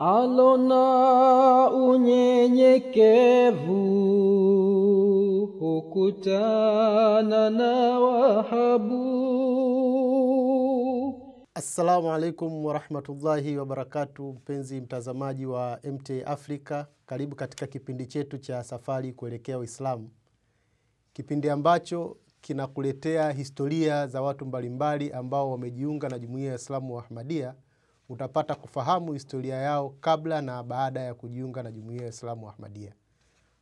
Alona unyenyekevu hukutana na Wahabu. Assalamu alaikum wa rahmatullahi wa barakatuh, mpenzi mtazamaji wa MTA Africa. Karibu katika kipindi chetu cha safari kuelekea Uislamu. Kipindi ambacho kinakuletea historia za watu mbalimbali ambao wamejiunga na Jumuiya ya Islamu wa Ahmadiyya. Utapata kufahamu historia yao kabla na baada ya kujiunga na Jumuiya ya Islamu wa Ahmadiyya.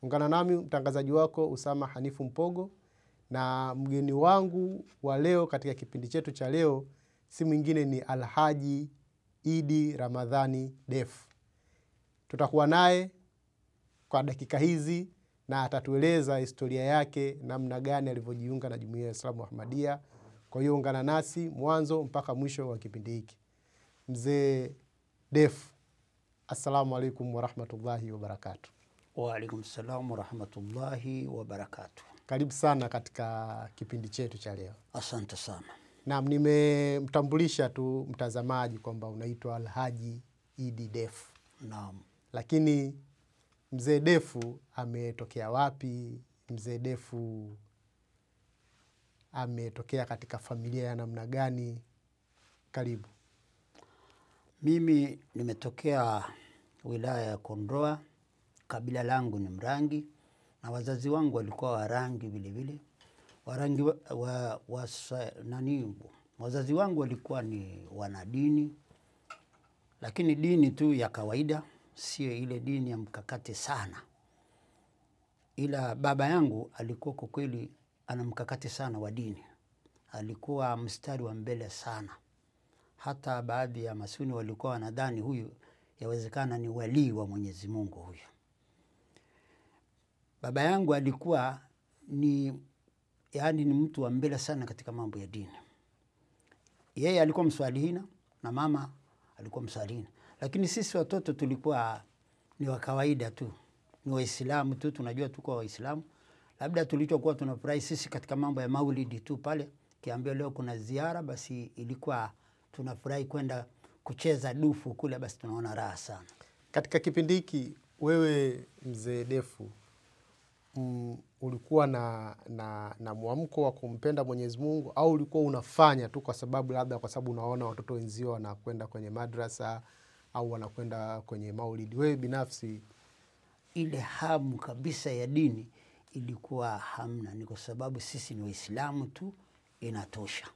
Ungana nami mtangazaji wako Usama Hanifu Mpogo, na mgeni wangu wa leo katika kipindi chetu cha leo si mwingine ni Alhaji Idi Ramadhani Def. Tutakuwa naye kwa dakika hizi na atatueleza historia yake namna gani alivyojiunga na Jumuiya ya Islamu wa Ahmadiyya. Kwa hiyo ungana nasi mwanzo mpaka mwisho wa kipindi hiki. Mzee Def, assalamu alaikum wa rahmatullahi wa barakatuh. Wa alaikum salam wa rahmatullahi wa barakatuh. Karibu sana katika kipindi chetu cha leo. Asante sana. Naam, nimemtambulisha tu mtazamaji kwamba unaitwa Alhaji Idi Def. Naam. Lakini mzee Defu ametokea wapi? Mzee Defu ametokea katika familia ya namna gani? Karibu. Mimi nimetokea wilaya ya Kondoa. Kabila langu ni Mrangi na wazazi wangu walikuwa Warangi vile vile. Warangi wazazi wangu walikuwa ni wanadini, lakini dini tu ya kawaida, sio ile dini ya mkakati sana. Ila baba yangu alikuwa kwa kweli ana mkakati sana wa dini. Alikuwa mstari wa mbele sana. Hata baadhi ya masuni walikuwa wanadhani huyu yawezekana ni wali wa Mwenyezi Mungu huyu. Baba yangu alikuwa ni mtu wa mbele sana katika mambo ya dini. Yeye alikuwa mswalihina na mama alikuwa mswalihina. Lakini sisi watoto tulikuwa ni wa kawaida tu. Ni Waislamu tu, tunajua tuko Waislamu. Labda tulichokuwa tunafurahi sisi katika mambo ya maulidi tu pale. Kiambia leo kuna ziara, basi ilikuwa tunafurahi kwenda kucheza dufu kule, basi tunaona raha sana. Katika kipindi hiki wewe mzee Defu ulikuwa na muamko wa kumpenda Mwenyezi Mungu, au ulikuwa unafanya tu kwa sababu labda kwa sababu unaona watoto wenzio wanakwenda kwenye madrasa au wanakwenda kwenye maulidi? Wewe binafsi ile hamu kabisa ya dini ilikuwa hamna. Ni kwa sababu sisi ni Waislamu tu inatosha.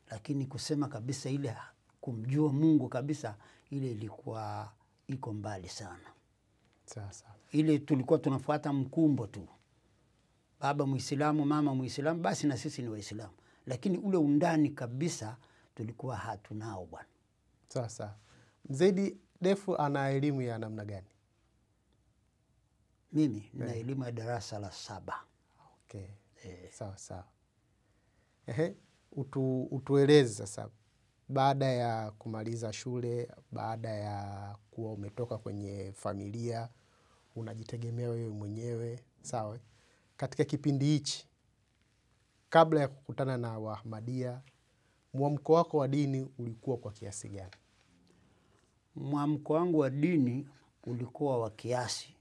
Lakini kusema kabisa ile kumjua Mungu kabisa, ile ilikuwa iko mbali sana. Sasa Ile tulikuwa tunafuata mkumbo tu. Baba Muislamu, mama Muislamu, basi na sisi ni Waislamu. Lakini ule undani kabisa tulikuwa hatunao bwana. Sasa mzee Defu ana elimu ya namna gani? Mimi nina elimu ya darasa la 7. Okay. Sawa. Utueleze sasa, baada ya kumaliza shule, baada ya kuwa umetoka kwenye familia, unajitegemea wewe mwenyewe, sawa? Katika kipindi hichi, kabla ya kukutana na Ahmadiyya, mwamko wako wa dini ulikuwa kwa kiasi gani? Mwamko wangu wa dini ulikuwa wa kiasi.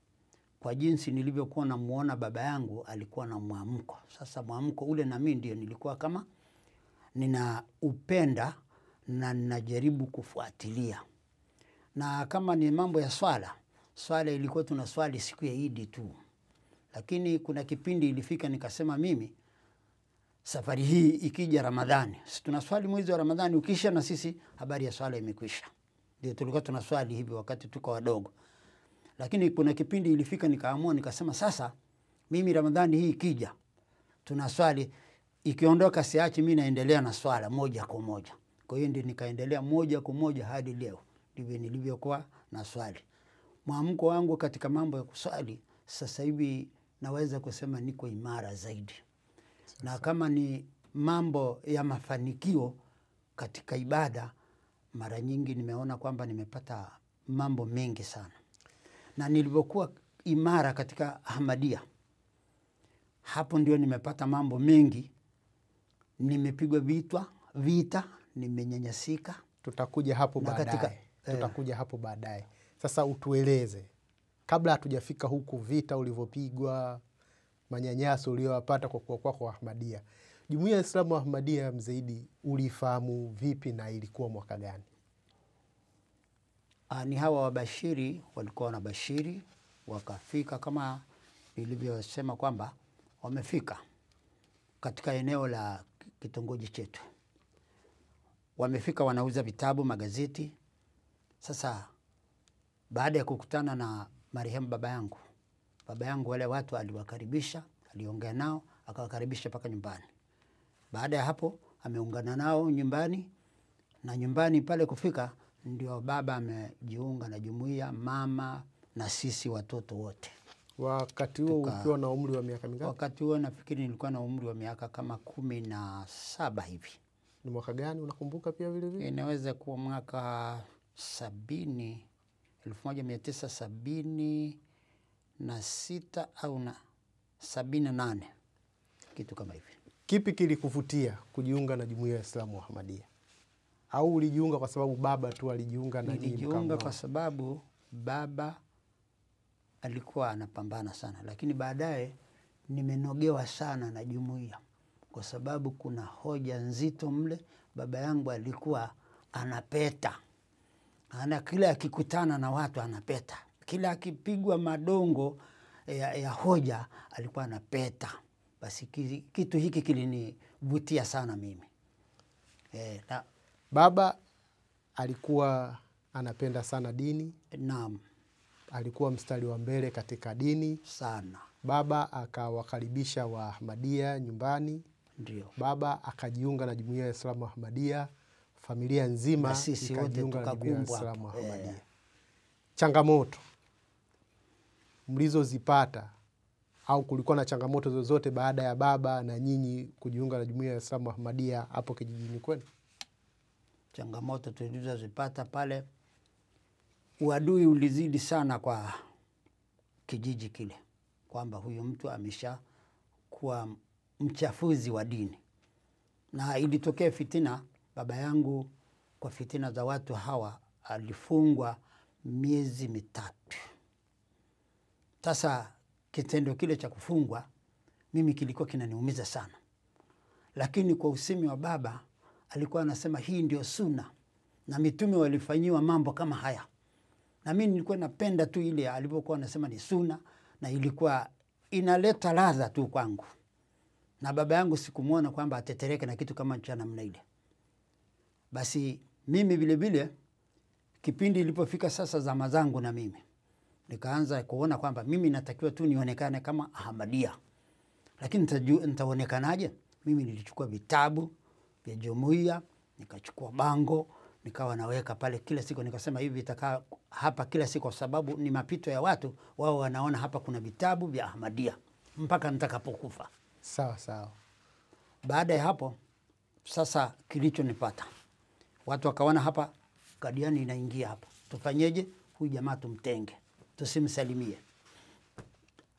Kwa jinsi nilivyokuwa namuona baba yangu alikuwa na mwamko. Sasa mwamko ule na mimi ndio nilikuwa kama nina upenda na ninajaribu kufuatilia. Na kama ni mambo ya swala ilikuwa tunaswali siku ya Idi tu. Lakini kuna kipindi ilifika nikasema mimi safari hii ikija Ramadhani, si tunaswali mwezi wa Ramadhani ukisha na sisi habari ya swala imekwisha. Ndio tulikuwa tunaswali hivi wakati tuko wadogo. Lakini kuna kipindi ilifika nikaamua nikasema sasa mimi Ramadhani hii ikija tunaswali, ikiondoka siachi mimi naendelea na swala moja kwa moja. Kwa hiyo ndio nikaendelea moja kwa moja hadi leo. Ndivyo nilivyokuwa na swali. Mwamko wangu katika mambo ya kuswali sasa hivi naweza kusema niko imara zaidi. Na kama ni mambo ya mafanikio katika ibada, mara nyingi nimeona kwamba nimepata mambo mengi sana. Na nilivyokuwa imara katika Ahmadiyya, hapo ndio nimepata mambo mengi. Nimepigwa vita, nimenyanyasika. Tutakuja hapo baadaye. Sasa utueleze, kabla hatujafika huku, vita ulivyopigwa, manyanyaso uliyowapata kwa kuwa kwako Ahmadiyya, Jumuiya ya Islamu Ahmadiyya Mzee Idi ulifahamu vipi na ilikuwa mwaka gani? Ni hawa wabashiri walikuwa wanabashiri, wakafika kama nilivyosema kwamba wamefika katika eneo la kitongoji chetu. Wamefika wanauza vitabu, magazeti. Sasa baada ya kukutana na marehemu baba yangu wale watu aliwakaribisha, aliongea nao, akawakaribisha mpaka nyumbani. Baada ya hapo ameungana nao nyumbani, na nyumbani pale kufika ndio baba amejiunga na jumuiya, mama na sisi watoto wote. Wakati huo ukiwa na umri wa miaka mingapi? Wakati huo nafikiri nilikuwa na umri wa miaka kama 17 hivi. Ni mwaka gani unakumbuka pia vile vile? Inaweza kuwa mwaka 1976 au na 78, kitu kama hivi. Kipi kilikuvutia kujiunga na Jumuiya ya Islamu Ahmadiyya? Au ulijiunga kwa sababu baba tu alijiunga na nyinyi? Nilijiunga kwa sababu baba alikuwa anapambana sana, lakini baadaye nimenogewa sana na jumuiya kwa sababu kuna hoja nzito mle. Baba yangu alikuwa anapeta, kila akikutana na watu anapeta, kila akipigwa madongo ya hoja alikuwa anapeta. Basi kitu hiki kilinivutia sana mimi. Baba alikuwa anapenda sana dini. Naam. Alikuwa mstari wa mbele katika dini sana. Baba akawakaribisha wa Ahmadiyya nyumbani. Ndio. Baba akajiunga na Jumuiya ya Islamu Ahmadiyya, familia nzima ikajiunga na Jumuiya ya Islamu Ahmadiyya. Changamoto mlizozipata au kulikuwa na changamoto zozote baada ya baba na nyinyi kujiunga na Jumuiya ya Islamu Ahmadiyya hapo kijijini kwenu? Changamoto tulizozipata pale, uadui ulizidi sana kwa kijiji kile, kwamba huyu mtu amesha kuwa mchafuzi wa dini. Na ilitokea fitina, baba yangu kwa fitina za watu hawa alifungwa miezi 3. Sasa kitendo kile cha kufungwa mimi kilikuwa kinaniumiza sana, lakini kwa usemi wa baba alikuwa anasema hii ndio sunna na mitume walifanyiwa mambo kama haya, na mimi nilikuwa napenda tu ile alipokuwa anasema ni sunna, na ilikuwa inaleta ladha tu kwangu. Na baba yangu sikumuona kwamba atetereke na kitu kama cha namna ile. Basi mimi vile vile kipindi ilipofika sasa zama zangu, na mimi nikaanza kuona kwamba mimi natakiwa tu nionekane kama Ahmadiyya. Lakini nitaonekanaje? Mimi nilichukua vitabu vya jumuiya, nikachukua bango, nikawa naweka pale kila siku, nikasema hivi itakaa hapa kila siku kwa sababu ni mapito ya watu, wao wanaona hapa kuna vitabu vya Ahmadiyya mpaka nitakapokufa. Sawa sawa. Baada ya hapo sasa kilichonipata, watu wakaona hapa Kadiani inaingia hapa, tufanyeje? Huyu jamaa tumtenge, tusimsalimie,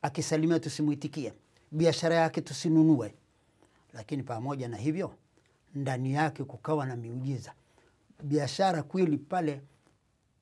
akisalimia tusimuitikie, biashara yake tusinunue. Lakini pamoja na hivyo ndani yake kukawa na miujiza. Biashara kweli pale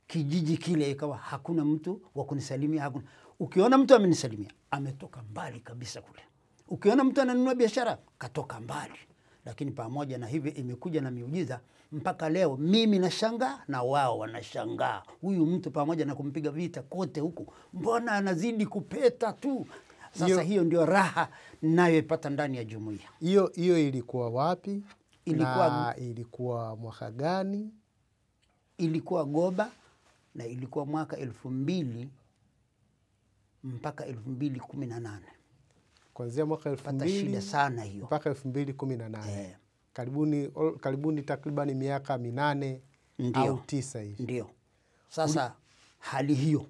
kijiji kile ikawa hakuna mtu wa kunisalimia, hakuna. Ukiona mtu amenisalimia ametoka mbali kabisa kule. Ukiona mtu ananunua biashara katoka mbali. Lakini pamoja na hivyo imekuja na miujiza mpaka leo mimi nashangaa na wao wanashangaa. Huyu mtu pamoja na kumpiga vita kote huku, mbona anazidi kupeta tu? Sasa hiyo ndio raha ninayoipata ndani ya jumuiya. Hiyo ilikuwa wapi? Ilikuwa mwaka gani? Ilikuwa Goba, na ilikuwa mwaka 2000 mpaka 2018. Kuanzia mwaka 2000 sana hiyo mpaka 2018. Karibuni takriban miaka 8 au 9 hivi. Ndio. Sasa hali hiyo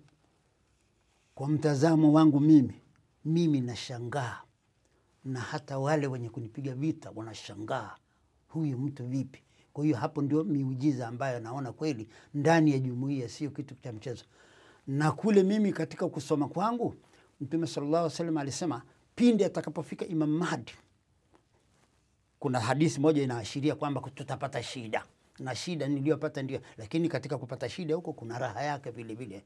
kwa mtazamo wangu mimi nashangaa, na hata wale wenye kunipiga vita wanashangaa, huyu mtu vipi? Kwa hiyo hapo ndio miujiza ambayo naona kweli ndani ya jumuiya sio kitu cha mchezo. Na kule mimi katika kusoma kwangu, Mtume sallallahu alaihi wasallam alisema pindi atakapofika Imam Mahdi, kuna hadithi moja inaashiria kwamba tutapata shida, na shida niliyopata ndio, lakini katika kupata shida huko kuna raha yake vile vile.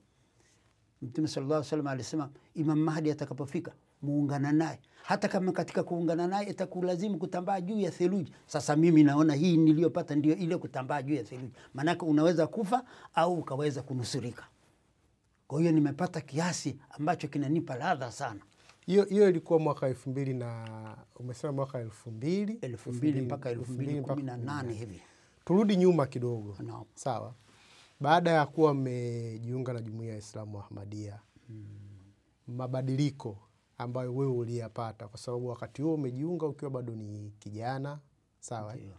Mtume sallallahu alaihi wasallam alisema Imam Mahdi atakapofika muungana naye, hata kama katika kuungana naye itakulazimu kutambaa juu ya theluji. Sasa mimi naona hii niliyopata ndio ile kutambaa juu ya theluji, maanake unaweza kufa au ukaweza kunusurika. Kwa hiyo nimepata kiasi ambacho kinanipa ladha sana. Hiyo ilikuwa mwaka 2000 na umesema mwaka 2000 mpaka 2018 hivi. Turudi nyuma kidogo. No. Sawa. Baada ya kuwa mmejiunga na Jumuiya ya Islamu Ahmadiyya, mabadiliko ambayo wewe uliyapata, kwa sababu wakati huo umejiunga ukiwa bado ni kijana, sawa? Ndiyo.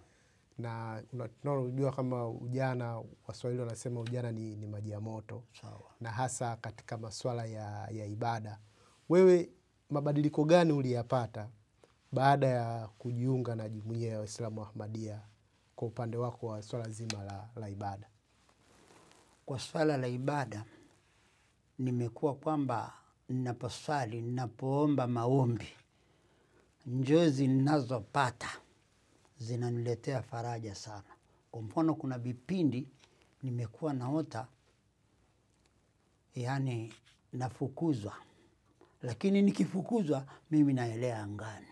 Na unajua kama ujana, Waswahili wanasema ujana ni maji ya moto. Sawa. Na hasa katika masuala ya ibada. Wewe mabadiliko gani uliyapata baada ya kujiunga na Jumuiya ya Waislamu Ahmadiyya kwa upande wako wa swala zima la ibada? Kwa swala la ibada nimekuwa kwamba ninaposali, ninapoomba maombi, njozi ninazopata zinaniletea faraja sana. Kwa mfano kuna vipindi nimekuwa naota yani nafukuzwa, lakini nikifukuzwa mimi naelea angani.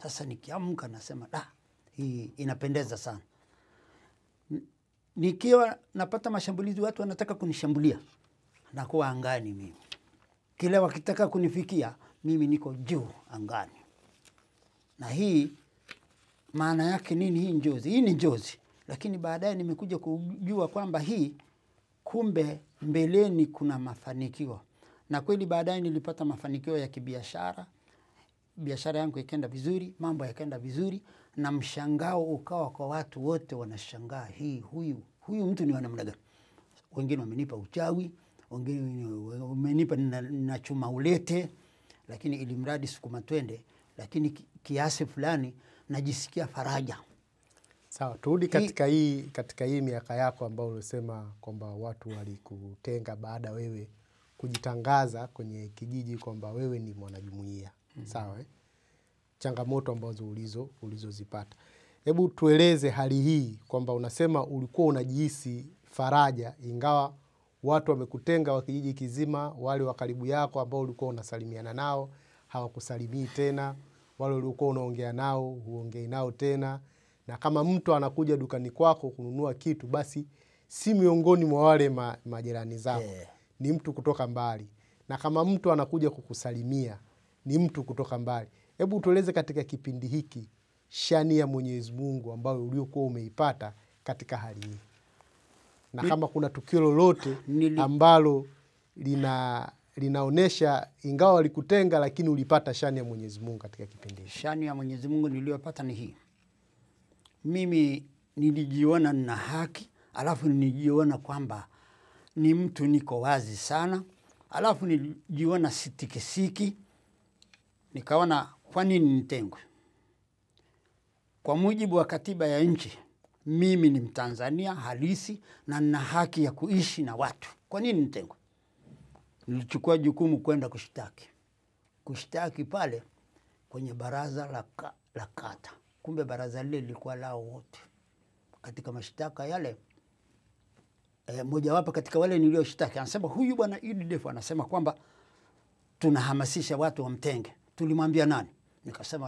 Sasa nikiamka nasema hii inapendeza sana. Nikiwa napata mashambulizi, watu wanataka kunishambulia, nakuwa angani mimi. Kila wakitaka kunifikia, mimi niko juu angani. Na hii maana yake nini hii njozi? Hii ni njozi. Lakini baadaye nimekuja kujua kwamba hii kumbe mbeleni kuna mafanikio. Na kweli baadaye nilipata mafanikio ya kibiashara. Biashara yangu ikaenda vizuri, mambo yakaenda vizuri, na mshangao ukawa kwa watu wote wanashangaa, huyu mtu ni wa namna gani? Wengine wamenipa uchawi, wengine wamenipa na chuma ulete, lakini ili mradi sukuma twende, lakini kiasi fulani najisikia faraja. Sawa, turudi katika hii miaka yako ambayo ulisema kwamba watu walikutenga baada wewe kujitangaza kwenye kijiji kwamba wewe ni mwanajumuiya. Sawa, changamoto ambazo ulizozipata. Hebu tueleze hali hii, kwamba unasema ulikuwa unajihisi faraja ingawa watu wamekutenga wa kijiji kizima, wale wa karibu yako ambao ulikuwa unasalimiana nao hawakusalimii tena, wale ulikuwa unaongea nao huongei nao tena, na kama mtu anakuja dukani kwako kununua kitu, basi si miongoni mwa wale majirani zako, ni mtu kutoka mbali, na kama mtu anakuja kukusalimia ni mtu kutoka mbali. Hebu tueleze katika kipindi hiki shani ya Mwenyezi Mungu ambayo uliokuwa umeipata katika hali hii, na kama kuna tukio lolote ambalo linaonesha ingawa walikutenga lakini ulipata shani ya Mwenyezi Mungu katika kipindi hiki. Shani ya Mwenyezi Mungu niliyopata ni hii. Mimi nilijiona nina haki, alafu nilijiona kwamba ni mtu niko wazi sana, alafu nilijiona sitikisiki. Nikaona kwa nini nitengwe? Kwa mujibu wa katiba ya nchi, mimi ni Mtanzania halisi na nina haki ya kuishi na watu. Kwa nini nitengwe? Nilichukua jukumu kwenda kushtaki pale kwenye baraza la kata. Kumbe baraza lile lilikuwa lao wote. Katika mashtaka yale, mojawapo katika wale nilioshtaki anasema, huyu bwana Idi Defu anasema kwamba tunahamasisha watu wamtenge. Tulimwambia nani? Nikasema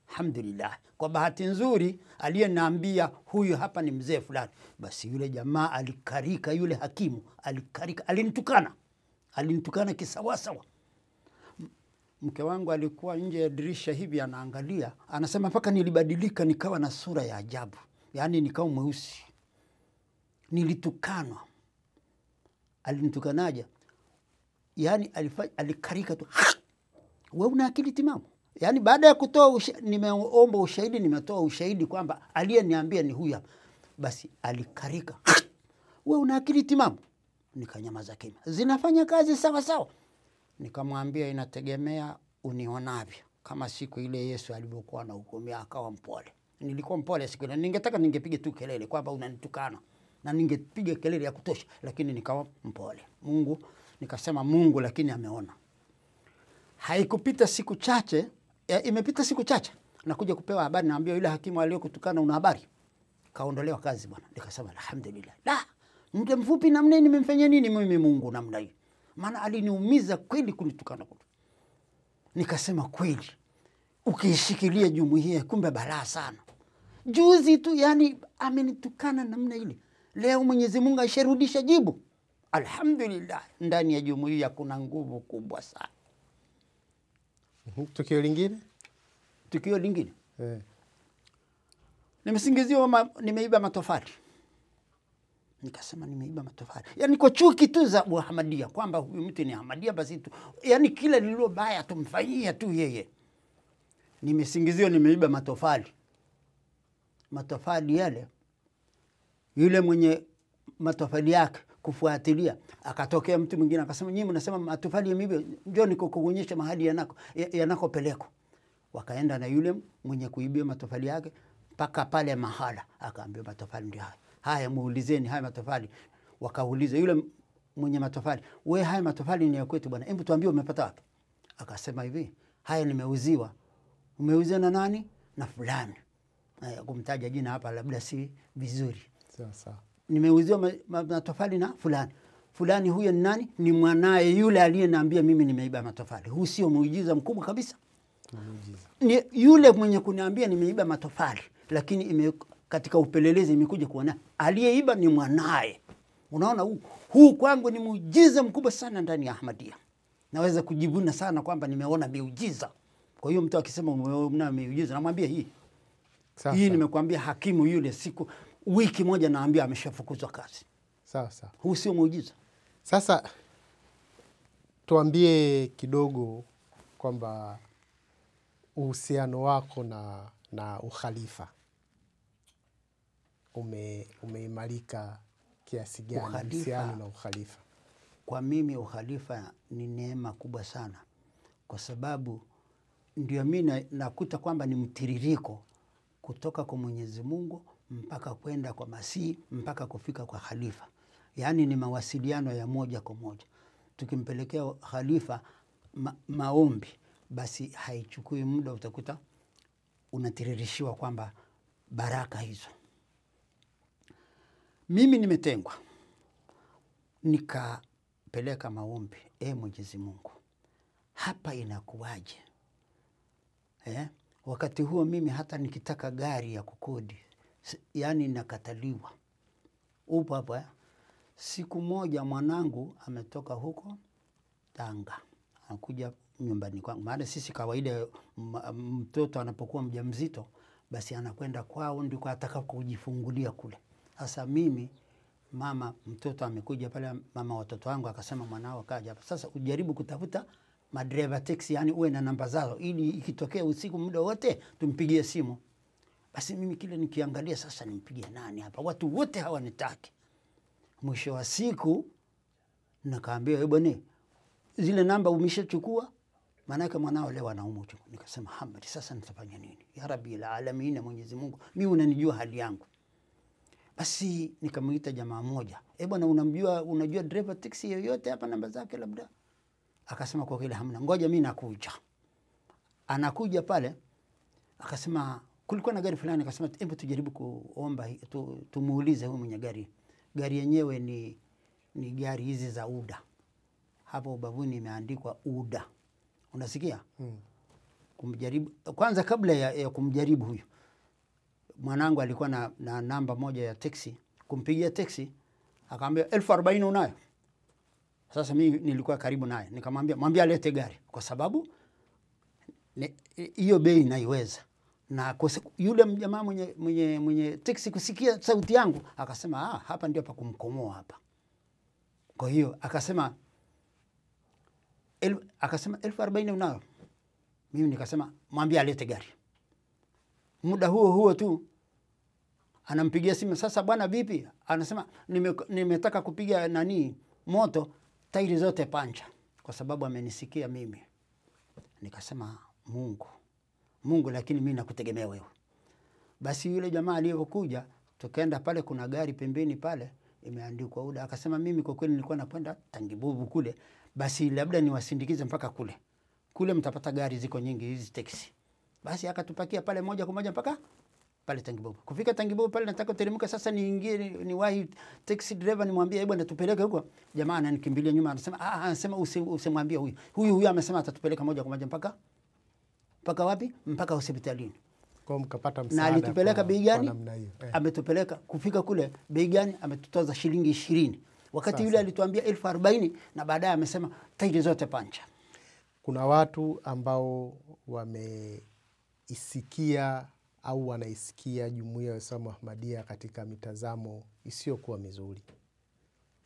alhamdulillah, kwa bahati nzuri aliyeniambia huyu hapa ni mzee fulani. Basi yule jamaa alikarika, yule hakimu alikarika, alinitukana kisawasawa. Mke wangu alikuwa nje ya dirisha hivi anaangalia, anasema mpaka nilibadilika nikawa na sura ya ajabu, yaani nikawa mweusi. Nilitukanwa. Alinitukanaje? Yaani alikarika tu, wewe una akili timamu? Yaani baada ya kutoa nimeomba ushahidi, nimetoa ushahidi kwamba aliyeniambia ni huyu hapa. Basi alikarika, wewe una akili timamu? Nikanyamaza kimya. Zinafanya kazi sawa sawa. Nikamwambia inategemea unionavyo. Kama siku ile Yesu alipokuwa anahukumia akawa mpole. Nilikuwa mpole siku ile. Ningepiga tu kelele kwamba unanitukana, na ningepiga kelele ya kutosha, lakini nikawa mpole. Nikasema Mungu lakini ameona. Haikupita siku chache, imepita siku chache, nakuja kupewa habari, naambia yule hakimu aliyokutukana una habari. Kaondolewa kazi bwana. Nikasema alhamdulillah. Muda mfupi namna nimemfanyia nini mimi Mungu namna hii? maana aliniumiza kweli kunitukana. Nikasema kweli, ukiishikilia jumuiya kumbe balaa sana. Juzi tu yani amenitukana namna ile. Leo Mwenyezi Mungu asharudisha jibu. Alhamdulillah, ndani ya jumuiya kuna nguvu kubwa sana. Tukio lingine? Tukio lingine? Nimesingiziwa nimeiba matofali. Nikasema nimeiba matofali. Yani kwa chuki tu za Ahmadiyya kwamba huyu mtu ni Ahmadiyya basi tu. Yani kila lililo baya tumfanyia tu yeye. Nimesingiziwa nimeiba matofali. Matofali yale, yule mwenye matofali yake kufuatilia, akatokea mtu mwingine akasema nyinyi mnasema matofali yameiba, njoo nikukuonyesha mahali yanakopelekwa. Wakaenda na yule mwenye kuibia matofali yake mpaka pale mahala, akaambia matofali ndio haya. Haya muulizeni haya matofali. Wakauliza yule mwenye matofali, wewe haya matofali ni ya kwetu bwana, hebu tuambie umepata wapi? Akasema hivi, haya nimeuziwa. Umeuziwa na nani? Na fulani. Kumtaja jina hapa labda si vizuri. Sawa. Nimeuziwa matofali na fulani. Fulani huyo ni nani? Ni mwanae yule aliyeniambia mimi nimeiba matofali. Huu sio muujiza mkubwa kabisa? Ni yule mwenye kuniambia nimeiba matofali, lakini katika upelelezi imekuja kuona aliyeiba ni mwanae. Unaona huu kwangu ni muujiza mkubwa sana ndani ya Ahmadiyya. Naweza kujivuna sana kwamba nimeona miujiza. Kwa hiyo mtu akisema umeona miujiza, namwambia hii. Hii nimekuambia hakimu yule wiki moja naambia ameshafukuzwa kazi. Sawa. Huu sio muujiza. Sasa tuambie kidogo kwamba uhusiano wako na ukhalifa umeimarika kiasi gani? Uhusiano na ukhalifa. Kwa mimi ukhalifa ni neema kubwa sana, kwa sababu ndio mimi nakuta kwamba ni mtiririko kutoka kwa Mwenyezi Mungu mpaka kwenda kwa Masihi mpaka kufika kwa khalifa. Yaani ni mawasiliano ya moja kwa moja. Tukimpelekea khalifa maombi, basi haichukui muda, utakuta unatiririshiwa kwamba baraka hizo. Mimi nimetengwa, nikapeleka maombi, Mwenyezi Mungu, hapa inakuwaje? Wakati huo mimi hata nikitaka gari ya kukodi, yani nakataliwa. Upo hapa. Siku moja mwanangu ametoka huko Tanga, anakuja nyumbani kwangu. Maana sisi kawaida mtoto anapokuwa mjamzito basi anakwenda kwao ndiko ataka kujifungulia kule. Sasa mimi mtoto amekuja pale, mama watoto wangu akasema mwanao kaja hapa. Sasa ujaribu kutafuta madriver taxi, yani uwe na namba zao ili ikitokea usiku muda wote tumpigie simu. Basi mimi kile nikiangalia sasa nimpigie nani hapa? Watu wote hawanitaki. Mwisho wa siku nakaambia bwana, zile namba umeshachukua? Maana yake mwanao leo anaumwa. Nikasema Muhammad, sasa nitafanya nini? Ya Rabbil Alamin, Mwenyezi Mungu, mimi unanijua hali yangu. Basi nikamuita jamaa mmoja, bwana unajua driver taxi yoyote hapa namba zake labda? Akasema kwa kweli hamna. Ngoja mimi nakuja. Anakuja pale, akasema kulikuwa na gari fulani, akasema hebu tujaribu kuomba tumuulize huyu mwenye gari. Gari yenyewe ni gari hizi za UDA. Hapo ubavuni imeandikwa UDA. Unasikia? Kumjaribu kwanza, kabla ya kumjaribu huyu mwanangu alikuwa na namba moja ya taxi. Kumpigia taxi akamwambia 40,000 unayo? Sasa mimi nilikuwa karibu naye, nikamwambia mwambie alete gari, kwa sababu hiyo bei naiweza. Na yule jamaa mwenye taxi kusikia sauti yangu akasema hapa ndio pa kumkomoa hapa. Kwa hiyo akasema 40,000 unayo? Mimi nikasema mwambie alete gari. Muda huo tu anampigia simu, sasa bwana vipi? Anasema nimetaka kupiga moto, tairi zote pancha, kwa sababu amenisikia mimi. Nikasema Mungu, lakini mimi nakutegemea wewe. Basi yule jamaa aliyokuja, tukaenda pale, kuna gari pembeni pale imeandikwa UDA. Akasema mimi kwa kweli nilikuwa nakwenda Tangibubu kule, basi labda niwasindikize mpaka kule mtapata gari ziko nyingi hizi taxi. Basi akatupakia pale moja kwa moja mpaka pale Tangibovu. Kufika Tangibovu pale nataka teremka sasa niingie niwahi taxi driver nimwambie bwana tupeleke huko. Jamaa ananikimbilia nyuma anasema usimwambie huyu. Huyu amesema atatupeleka moja kwa moja mpaka wapi? Mpaka hospitalini. Kwa mkapata msaada. Na alitupeleka bei gani? Ametupeleka kufika kule bei gani? Ametutoza shilingi 20. Wakati yule alituambia 40,000 na baadaye amesema tairi zote pancha. Kuna watu ambao wameisikia au wanaisikia Jumuiya ya Waislamu Ahmadiyya katika mitazamo isiyokuwa mizuri.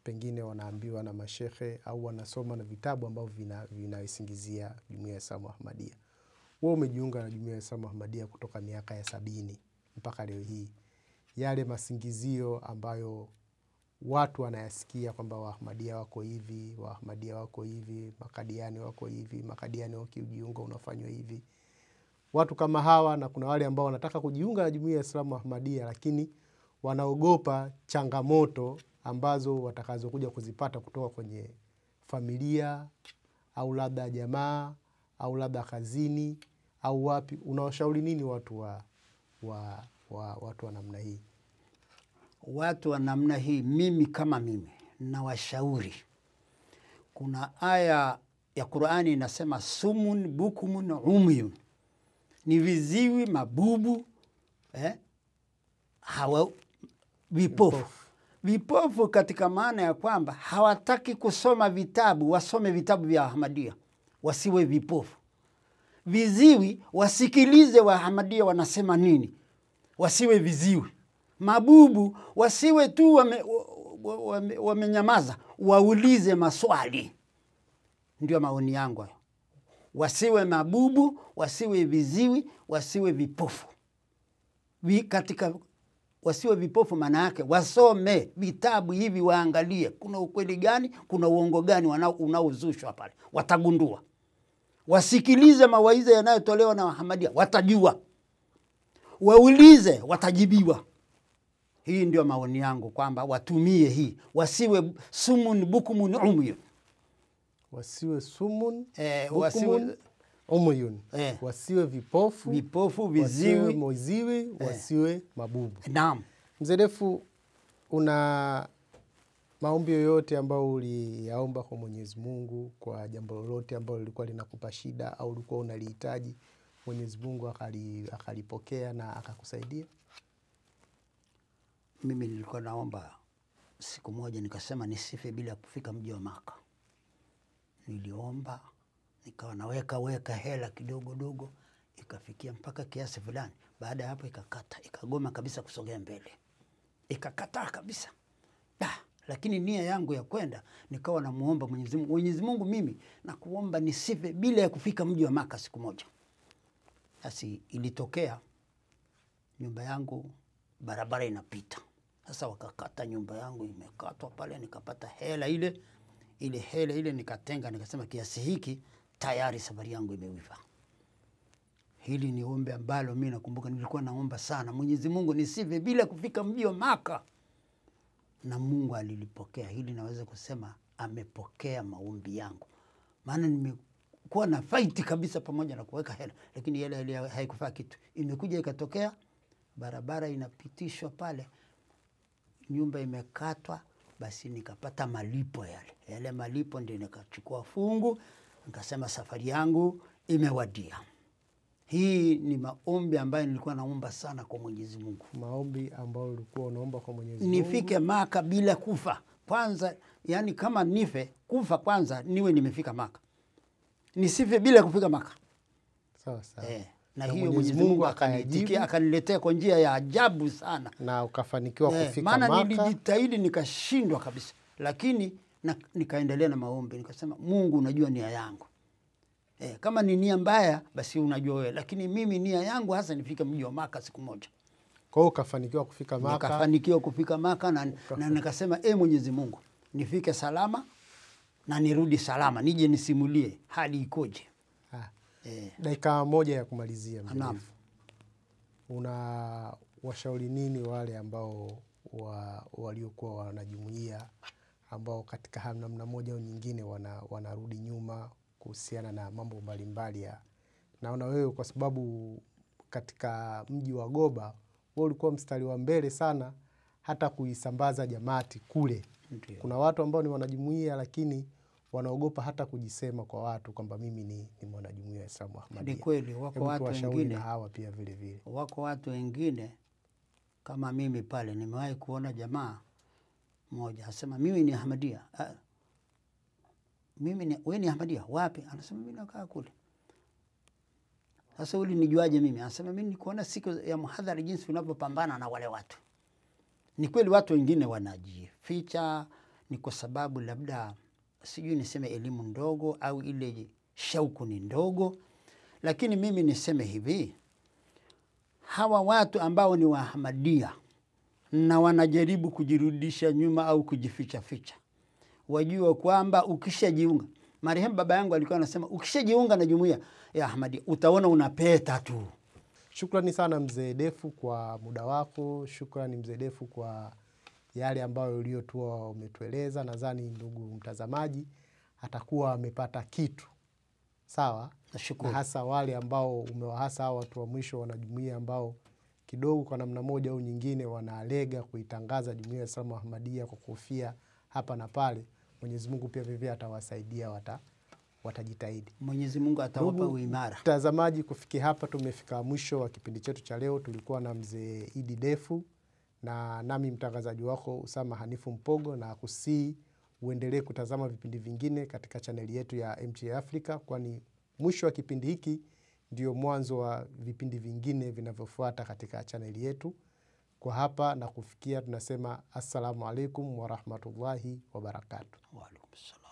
Pengine wanaambiwa na mashehe au wanasoma na vitabu ambavyo vinaisingizia Jumuiya ya Waislamu Ahmadiyya. Wewe umejiunga na Jumuiya ya Waislamu Ahmadiyya kutoka miaka ya 70 mpaka leo hii. Yale masingizio ambayo watu wanayasikia kwamba Waahmadiyya wako hivi, Waahmadiyya wako hivi, Makadiani wako hivi, Makadiani wakijiunga unafanywa hivi. Watu kama hawa, na kuna wale ambao wanataka kujiunga na Jumuiya ya Waislamu Ahmadiyya lakini wanaogopa changamoto ambazo watakazokuja kuzipata kutoka kwenye familia au labda jamaa au labda kazini au wapi. Unawashauri nini watu watu wa namna hii? Watu wa namna hii, mimi kama mimi nawashauri. Kuna aya ya Qur'ani inasema sumun bukumun umyun, ni viziwi, mabubu, hawa vipofu. Vipofu katika maana ya kwamba hawataki kusoma vitabu, wasome vitabu vya Ahmadiyya, wasiwe vipofu. Viziwi wasikilize wa Ahmadiyya wanasema nini, wasiwe viziwi. Mabubu wasiwe tu wamenyamaza, waulize maswali. Ndio maoni yangu hayo. Wasiwe mabubu, wasiwe viziwi, wasiwe vipofu. Katika wasiwe vipofu maana yake wasome vitabu hivi, waangalie kuna ukweli gani, kuna uongo gani unaozushwa pale, watagundua. Wasikilize mawaidha yanayotolewa na Ahmadiyya, watajua. Waulize, watajibiwa. Hii ndio maoni yangu kwamba watumie hii. Wasiwe sumun bukumun umyun. Wasiwe sumun bukumun umyun. Wasiwe vipofu, viziwi, wasiwe moziwi, wasiwe mabubu. Naam. Mzee Refu, una maombi yoyote ambayo uliyaomba kwa Mwenyezi Mungu kwa jambo lolote ambalo lilikuwa linakupa shida au ulikuwa unalihitaji, Mwenyezi Mungu akalipokea na akakusaidia? Mimi nilikuwa naomba siku moja nikasema nisife bila kufika mji wa Maka. Niliomba, nikawa naweka hela kidogo dogo, ikafikia mpaka kiasi fulani. Baada ya hapo ikagoma kabisa kusogea mbele. Ikakataa kabisa. Lakini nia yangu ya kwenda, nikawa namuomba Mwenyezi Mungu, Mwenyezi Mungu, mimi nakuomba nisife bila ya kufika mji wa Maka siku moja. Basi ilitokea nyumba yangu barabara inapita. Sasa wakakata nyumba yangu, imekatwa pale, nikapata hela ile hela ile nikatenga, nikasema kiasi hiki tayari safari yangu imeiva. Hili ni ombi ambalo mimi nakumbuka nilikuwa naomba sana, Mwenyezi Mungu nisife bila kufika mji wa Maka. Na Mungu alilipokea. Hili naweza kusema amepokea maombi yangu. Maana nimekuwa na fight kabisa pamoja na kuweka hela, lakini hela haikufaa kitu. Imekuja ikatokea barabara inapitishwa pale, nyumba imekatwa, basi nikapata malipo yale. Yale malipo ndio nikachukua fungu, nikasema safari yangu imewadia. Hii ni maombi ambayo nilikuwa naomba sana kwa Mwenyezi Mungu. Maombi ambayo ulikuwa unaomba kwa Mwenyezi Mungu? Nifike Maka bila kufa. Kwanza, yani kama nife, kufa kwanza niwe nimefika Maka. Nisife bila kufika Maka. Sawa sawa. Na hiyo Mwenyezi Mungu akaniitikia, akaniletea kwa njia ya ajabu sana. Na ukafanikiwa kufika Maka. Maana nilijitahidi nikashindwa kabisa. Lakini nikaendelea na maombi. Nikasema Mungu unajua nia yangu. Kama ni nia mbaya basi unajua wewe, lakini mimi nia yangu hasa nifike mji wa Maka siku moja. Kwa hiyo ukafanikiwa kufika Maka? Nikafanikiwa kufika Maka na nikasema Mwenyezi Mungu nifike salama na nirudi salama, nije nisimulie hali ikoje. Dakika moja ya kumalizia. Naam. Una washauri nini wale ambao waliokuwa wanajumuia ambao katika namna moja au nyingine wanarudi nyuma kuhusiana na mambo mbalimbali? Naona wewe kwa sababu katika mji wa Goba wewe ulikuwa mstari wa mbele sana hata kuisambaza jamaati kule. Ndiyo. Kuna watu ambao ni wanajumuiya lakini wanaogopa hata kujisema kwa watu kwamba mimi ni mwanajumuiya ya Islamu Ahmadiyya. Ni kweli, wako Hebu watu tuwashauri wengine, na hawa pia vile vile. wako watu wengine kama mimi pale, nimewahi kuona jamaa mmoja asema mimi ni Ahmadiyya. Wewe ni Ahmadiyya wapi? Anasema mimi nakaa kule. Sasa ulinijuaje mimi? Anasema mimi nikuona siku ya muhadhara jinsi unavyopambana na wale watu. Ni kweli watu wengine wanajificha, ni kwa sababu labda sijui niseme elimu ndogo au ile shauku ni ndogo, lakini mimi niseme hivi, hawa watu ambao ni wa Ahmadiyya na wanajaribu kujirudisha nyuma au kujificha ficha, wajua kwamba ukishajiunga, marehemu baba yangu alikuwa anasema ukishajiunga na jumuiya ya Ahmadiyya utaona unapeta tu. Shukrani sana Mzee Defu kwa muda wako. Shukrani Mzee Defu kwa yale ambayo uliotua umetueleza. Nadhani ndugu mtazamaji atakuwa amepata kitu. Sawa? Nashukuru. Na hasa wale ambao umewahasa watu wa mwisho wanajumuiya ambao kidogo kwa namna moja au nyingine wanalega kuitangaza jumuiya ya Islamu Ahmadiyya kwa kufia hapa na pale. Mwenyezi Mungu pia vivyo atawasaidia, watajitahidi. Mwenyezi Mungu atawapa uimara. Mtazamaji, kufikia hapa tumefika mwisho wa kipindi chetu cha leo. Tulikuwa na Mzee Idi Defu na nami mtangazaji wako Usama Hanifu Mpogo, na kusii uendelee kutazama vipindi vingine katika chaneli yetu ya MTA Africa, kwani mwisho wa kipindi hiki ndio mwanzo wa vipindi vingine vinavyofuata katika chaneli yetu. Kwa hapa na kufikia tunasema assalamu alaikum wa rahmatullahi wa barakatuh. Wa alaikum salam.